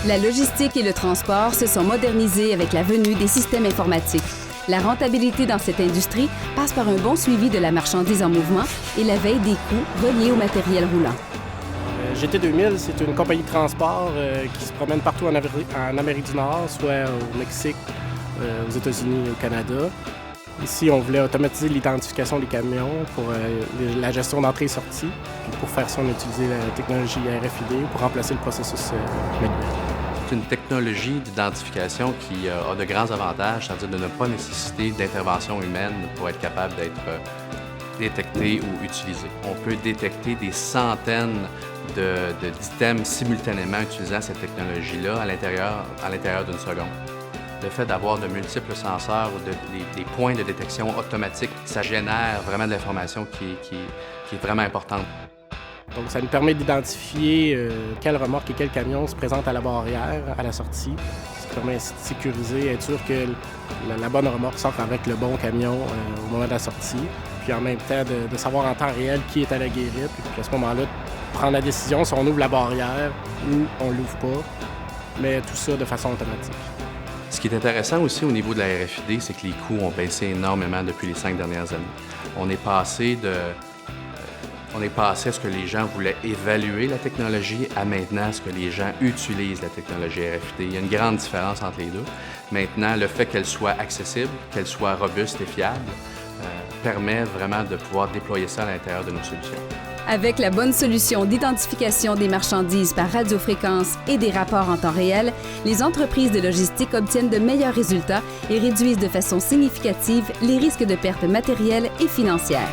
La logistique et le transport se sont modernisés avec la venue des systèmes informatiques. La rentabilité dans cette industrie passe par un bon suivi de la marchandise en mouvement et la veille des coûts reliés au matériel roulant. GT2000, c'est une compagnie de transport qui se promène partout en Amérique du Nord, soit au Mexique, aux États-Unis et au Canada. Ici, on voulait automatiser l'identification des camions pour la gestion d'entrée et sortie. Puis pour faire ça, on a utilisé la technologie RFID pour remplacer le processus manuel. C'est une technologie d'identification qui a de grands avantages, c'est-à-dire de ne pas nécessiter d'intervention humaine pour être capable d'être détecté ou utilisé. On peut détecter des centaines d'items simultanément utilisant cette technologie-là à l'intérieur d'une seconde. Le fait d'avoir de multiples senseurs ou des points de détection automatiques, ça génère vraiment de l'information qui est vraiment importante. Donc, ça nous permet d'identifier quelle remorque et quel camion se présente à la barrière, à la sortie. Ça permet ainsi de sécuriser, être sûr que la bonne remorque sort avec le bon camion au moment de la sortie. Puis en même temps, de savoir en temps réel qui est à la guérite. Puis à ce moment-là, prendre la décision si on ouvre la barrière ou on l'ouvre pas. Mais tout ça de façon automatique. Ce qui est intéressant aussi au niveau de la RFID, c'est que les coûts ont baissé énormément depuis les 5 dernières années. On est passé à ce que les gens voulaient évaluer la technologie à maintenant ce que les gens utilisent la technologie RFID. Il y a une grande différence entre les deux. Maintenant, le fait qu'elle soit accessible, qu'elle soit robuste et fiable, permet vraiment de pouvoir déployer ça à l'intérieur de nos solutions. Avec la bonne solution d'identification des marchandises par radiofréquence et des rapports en temps réel, les entreprises de logistique obtiennent de meilleurs résultats et réduisent de façon significative les risques de pertes matérielles et financières.